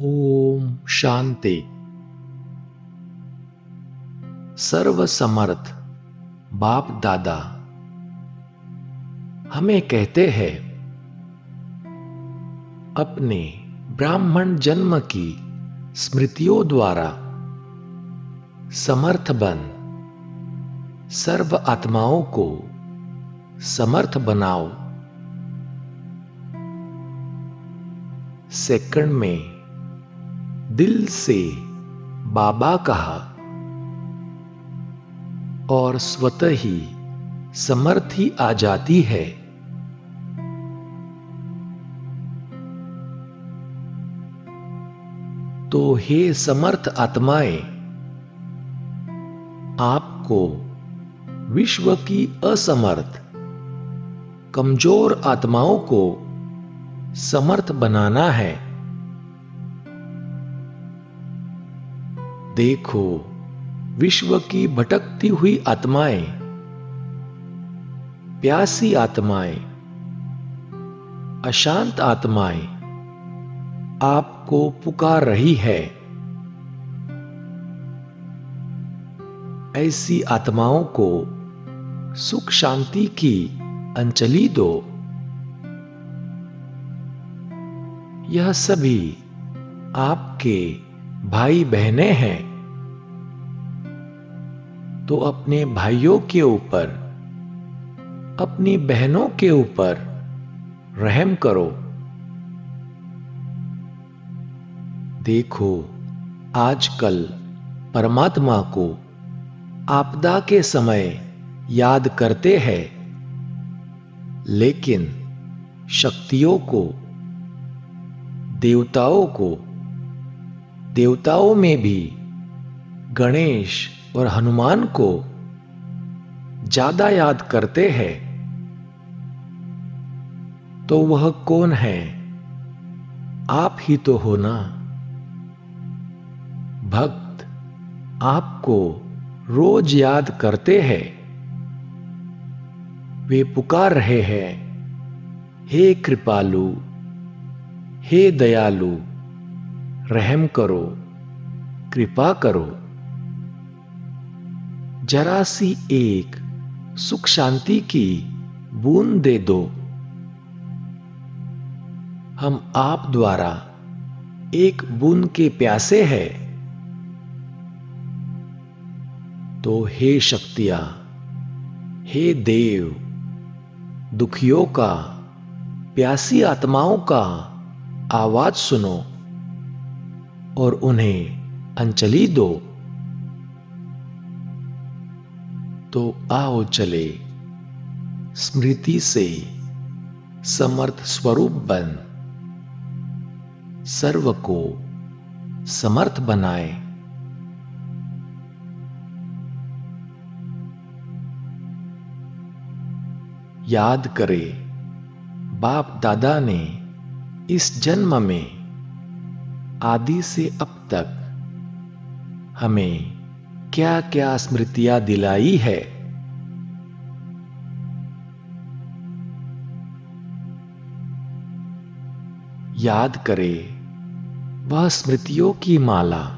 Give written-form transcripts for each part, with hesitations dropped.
ओम शांति। सर्व समर्थ बाप दादा हमें कहते हैं, अपने ब्राह्मण जन्म की स्मृतियों द्वारा समर्थ बन सर्व आत्माओं को समर्थ बनाओ। सेकंड में दिल से बाबा कहा और स्वतः ही समर्थी आ जाती है। तो हे समर्थ आत्माएं, आपको विश्व की असमर्थ कमजोर आत्माओं को समर्थ बनाना है। देखो, विश्व की भटकती हुई आत्माएं, प्यासी आत्माएं, अशांत आत्माएं आपको पुकार रही है। ऐसी आत्माओं को सुख शांति की अंजलि दो। यह सभी आपके भाई बहनें हैं, तो अपने भाइयों के ऊपर, अपनी बहनों के ऊपर रहम करो। देखो, आजकल परमात्मा को आपदा के समय याद करते हैं, लेकिन शक्तियों को, देवताओं में भी गणेश और हनुमान को ज्यादा याद करते हैं। तो वह कौन है? आप ही तो हो ना। भक्त आपको रोज याद करते हैं। वे पुकार रहे हैं, हे कृपालु, हे दयालु, रहम करो, कृपा करो। जरा सी एक सुख शांति की बूंद दे दो। हम आप द्वारा एक बूंद के प्यासे हैं। तो हे शक्तियां, हे देव, दुखियों का, प्यासी आत्माओं का आवाज सुनो और उन्हें अंजलि दो। तो आओ चले स्मृति से समर्थ स्वरूप बन सर्व को समर्थ बनाए। याद करे, बाप दादा ने इस जन्म में आदि से अब तक हमें क्या क्या स्मृतियां दिलाई है। याद करे वह स्मृतियों की माला।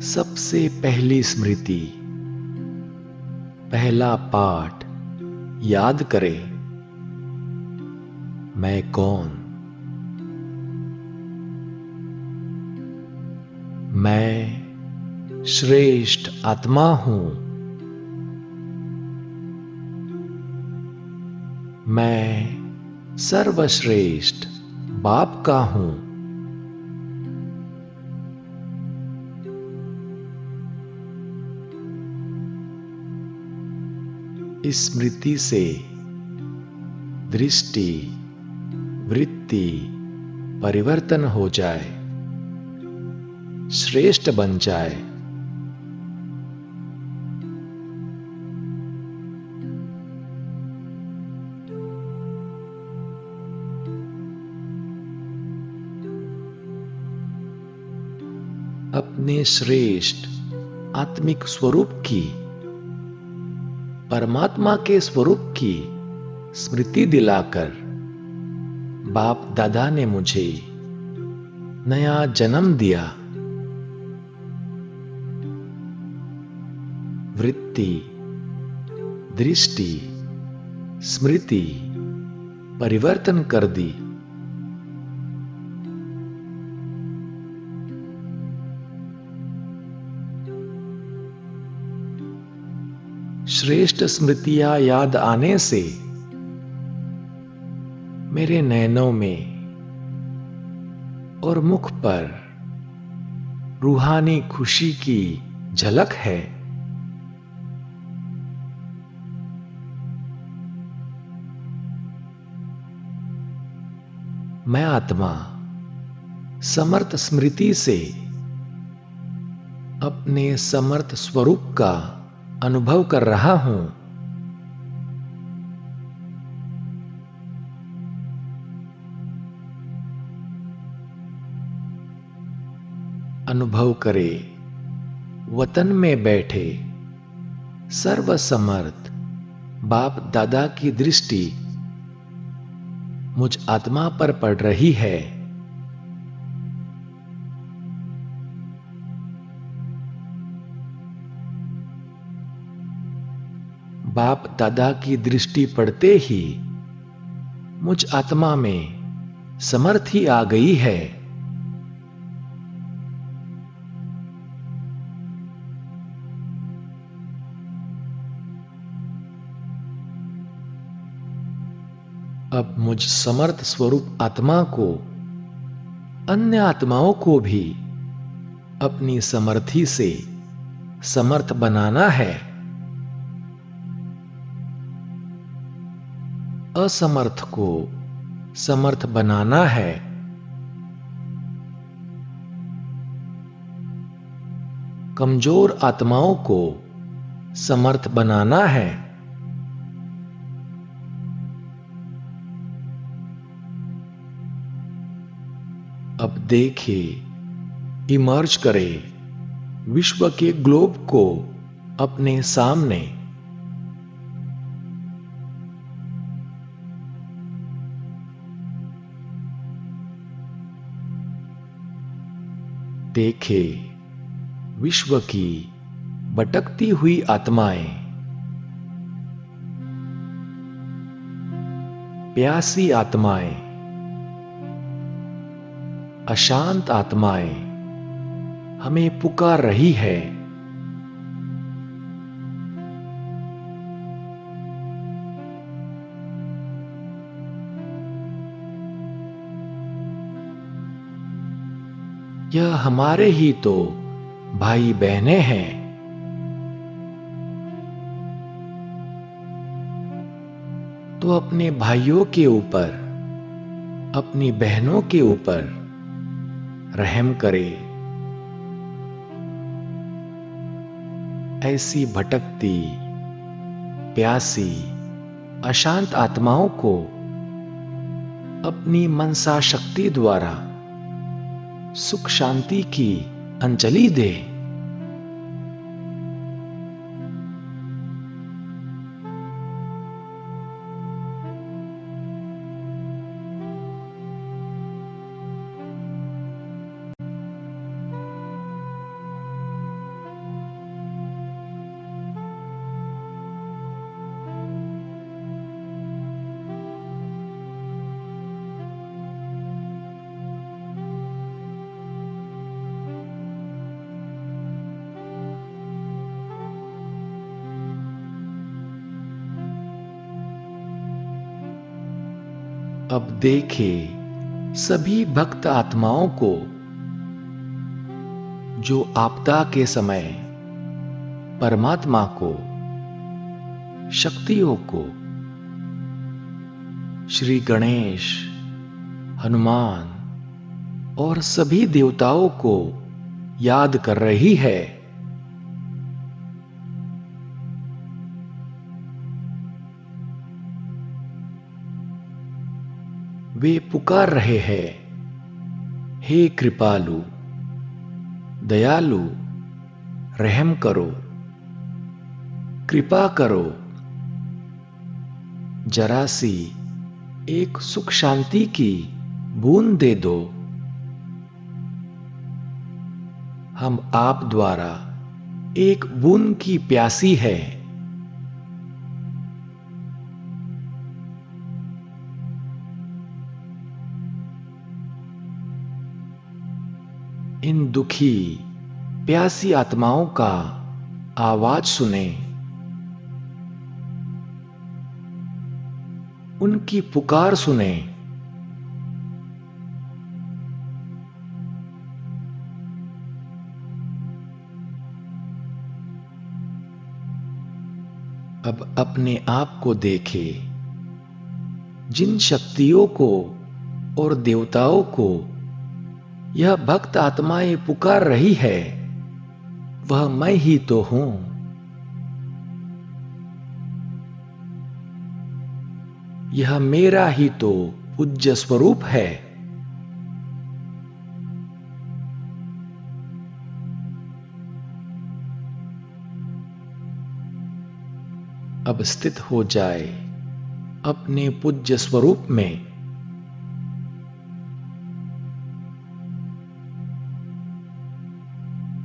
सबसे पहली स्मृति, पहला पाठ याद करें, मैं कौन? मैं श्रेष्ठ आत्मा हूं। मैं सर्वश्रेष्ठ बाप का हूं। इस स्मृति से दृष्टि, वृत्ति परिवर्तन हो जाए, श्रेष्ठ बन जाए। अपने श्रेष्ठ आत्मिक स्वरूप की, परमात्मा के स्वरूप की स्मृति दिलाकर बाप दादा ने मुझे नया जन्म दिया। वृत्ति, दृष्टि, स्मृति परिवर्तन कर दी। श्रेष्ठ स्मृतियां याद आने से मेरे नयनों में और मुख पर रूहानी खुशी की झलक है। मैं आत्मा समर्थ स्मृति से अपने समर्थ स्वरूप का अनुभव कर रहा हूं। अनुभव करे वतन में बैठे सर्वसमर्थ बाप दादा की दृष्टि मुझ आत्मा पर पड़ रही है। बाप दादा की दृष्टि पड़ते ही मुझ आत्मा में समर्थी आ गई है। अब मुझ समर्थ स्वरूप आत्मा को अन्य आत्माओं को भी अपनी समर्थी से समर्थ बनाना है। असमर्थ को समर्थ बनाना है। कमजोर आत्माओं को समर्थ बनाना है। अब देखे, इमर्ज करे विश्व के ग्लोब को अपने सामने। देखे विश्व की भटकती हुई आत्माएं, प्यासी आत्माएं, अशांत आत्माएं हमें पुकार रही है। यह हमारे ही तो भाई बहनें हैं। तो अपने भाइयों के ऊपर, अपनी बहनों के ऊपर रहम करे। ऐसी भटकती, प्यासी, अशांत आत्माओं को अपनी मनसा शक्ति द्वारा सुख शांति की अंजलि दे। अब देखे सभी भक्त आत्माओं को जो आपदा के समय परमात्मा को, शक्तियों को, श्री गणेश, हनुमान और सभी देवताओं को याद कर रही है। वे पुकार रहे हैं, हे कृपालु, दयालु, रहम करो, कृपा करो, जरा सी एक सुख शांति की बूंद दे दो। हम आप द्वारा एक बूंद की प्यासी है। इन दुखी प्यासी आत्माओं का आवाज सुने, उनकी पुकार सुने। अब अपने आप को देखे, जिन शक्तियों को और देवताओं को यह भक्त आत्माएं पुकार रही है, वह मैं ही तो हूं। यह मेरा ही तो पूज्य स्वरूप है। अब स्थित हो जाए अपने पूज्य स्वरूप में।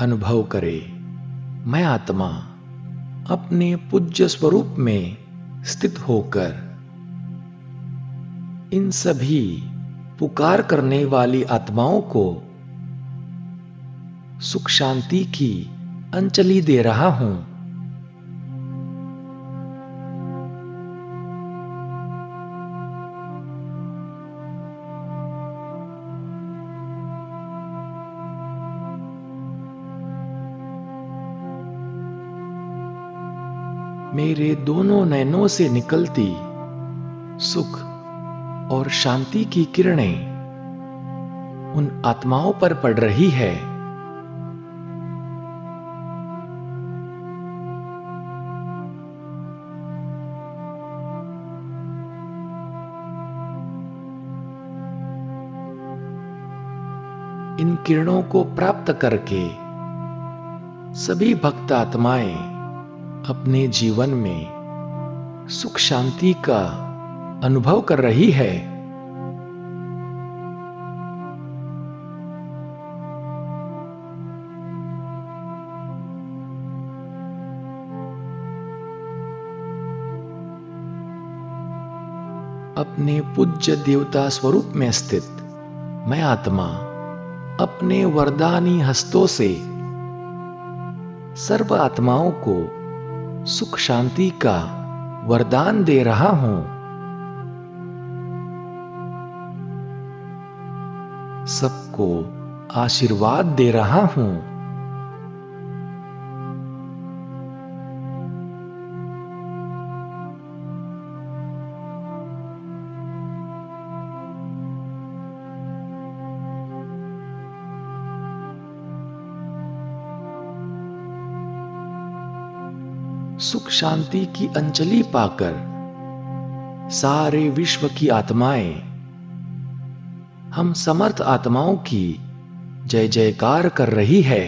अनुभव करे, मैं आत्मा अपने पूज्य स्वरूप में स्थित होकर इन सभी पुकार करने वाली आत्माओं को सुख शांति की अंजलि दे रहा हूं। मेरे दोनों नयनों से निकलती सुख और शांति की किरणें उन आत्माओं पर पड़ रही है। इन किरणों को प्राप्त करके सभी भक्त आत्माएं अपने जीवन में सुख शांति का अनुभव कर रही है। अपने पूज्य देवता स्वरूप में स्थित मैं आत्मा अपने वरदानी हस्तों से सर्व आत्माओं को सुख शांति का वरदान दे रहा हूं। सबको आशीर्वाद दे रहा हूं। सुख शांति की अंजलि पाकर सारे विश्व की आत्माएं हम समर्थ आत्माओं की जय जयकार कर रही है।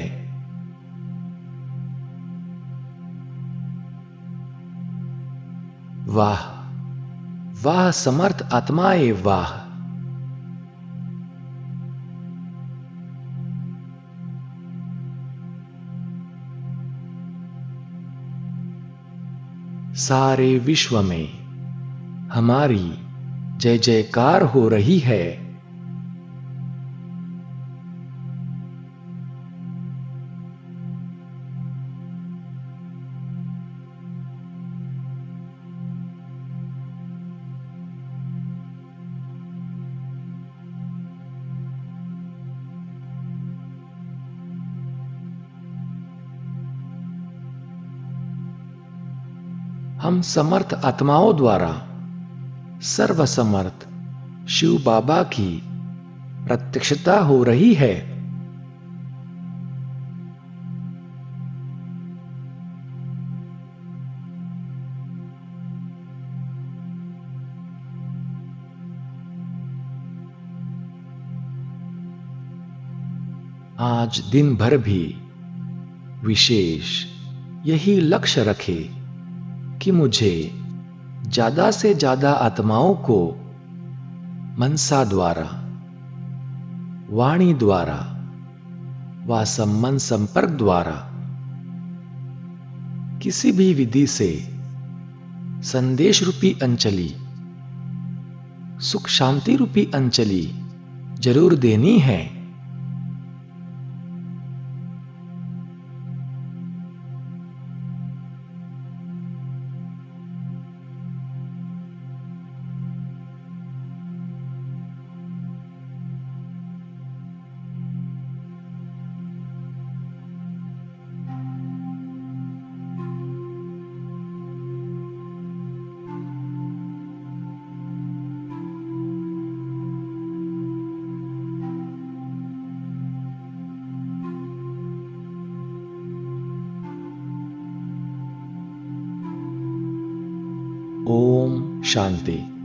वाह वाह समर्थ आत्माएं, वाह। सारे विश्व में हमारी जय जयकार हो रही है। हम समर्थ आत्माओं द्वारा सर्वसमर्थ शिव बाबा की प्रत्यक्षता हो रही है। आज दिन भर भी विशेष यही लक्ष्य रखे कि मुझे ज्यादा से ज्यादा आत्माओं को मनसा द्वारा, वाणी द्वारा व संबंध संपर्क द्वारा किसी भी विधि से संदेश रूपी अंजलि, सुख शांति रूपी अंजलि जरूर देनी है। ओम शांति।